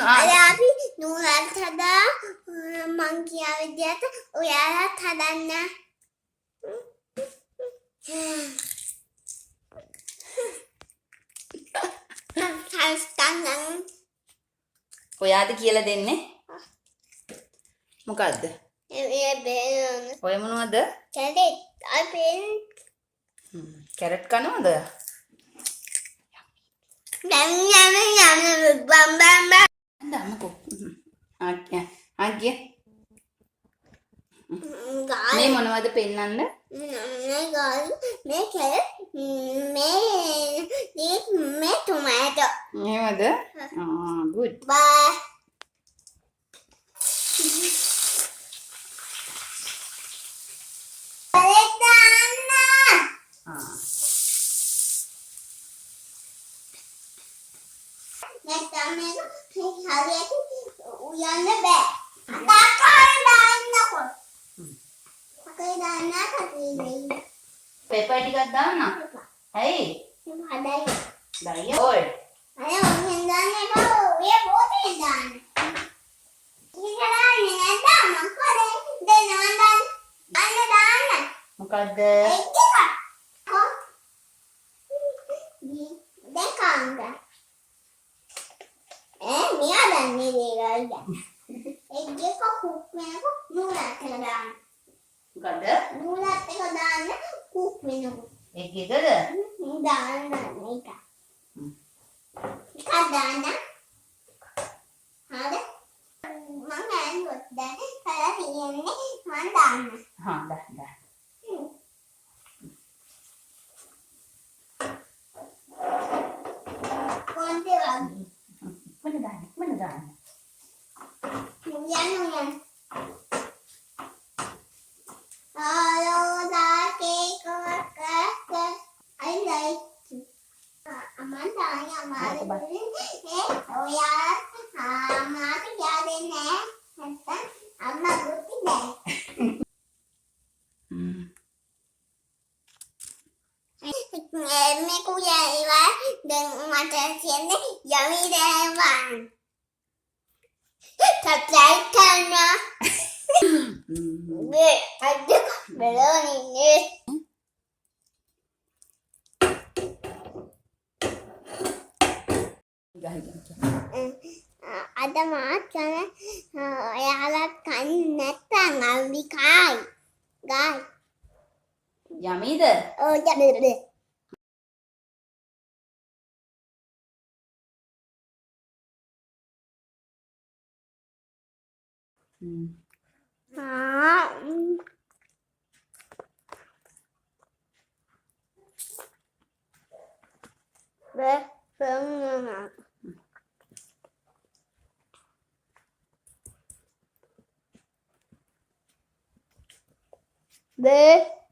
අද අපි නූලත් හදා මං කියා විදියට ඔයාලත් හදන්න. ඔයාද කියලා දෙන්නේ? මොකද්ද? ඔය මොනවද? කැරට්. අපේ කැරට් කනවද? යම් බම් බම් දාමකෝ. ආගිය. ගාල් මේ මොනවද පෙන්නන්න? මේ ගාල් මේ කැරට් මේ ටොමැටෝ. එහෙමද? good. බයි. නැත්නම් මේක හරියට උයන්න බෑ. අතකයි දාන්නකො. අතකයි දාන්න කටේ. පෙපර් ටිකක් දාන්න. ඇයි? හදයි. ඩයිය ඕල්. අනේ ඔන්න දාන්න එපා. ඔය පොතේ දාන්න. ඉතින් දාන්නේ නැද්ද? මොකද දෙනවා දාන්න. මොකද්ද? ඒක. කො. දෙකංග. මියා දන්නේ දේවල් දැන්. ඒක කුක් වෙනකො නූලත් එක දාන්න. මොකද්ද? නූලත් එක දාන්න කුක් වෙනකො. එක් එකද? දාන්න මේක. එකක් දාන්න. හරි. මම ඇන්නුවත් දැන් කලා තියෙන්නේ මම දාන්න. දාන්න. කොන්දේ දාන්න. මොන දාන්න? Uyan. Hello, I like Amanda, Amanda. Oh yeah, Amanda, jadi nih. Amma buti deh. Mấy cô dạy quá, đừng mà trời thiên đấy, giống như đây vàng. Thật trái thân nha. Anh đức về lên đi. Ada makan ya kan neta ngambil kai. Guys. යමීද? Oh, jadi.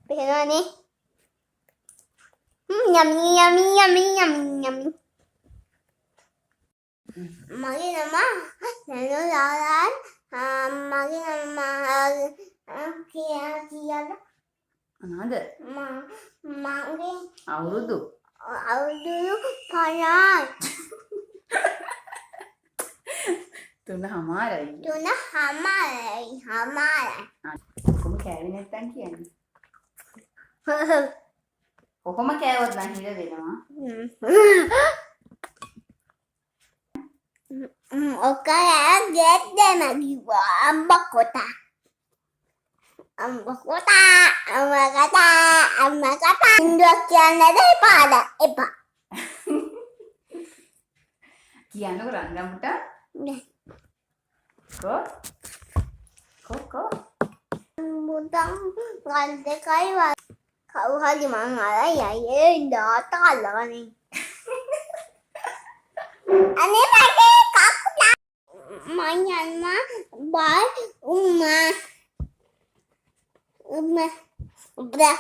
Pena nih. Yummy, yummy, yummy, yummy, yummy. Magi nama, nano jalan. Magi nama, kia. මොනවද? Magi. අවුරුදු. Dulu panas. 3:00යි. Tuna hamar. කොහොම කෑවේ නැත්තම් කියන්නේ. කොහොම කෑවොත් නම් හිර වෙනවා. Okey, gede lagi ambak kota. Ambak kota. Industrian daripada Epa. කියන්නකො රංගමුට. කො Butang ngande kaiwa. Kau hari mana ya ye data lah ni. Ane pakai kaku dah. Manyan mah bar umah. Udah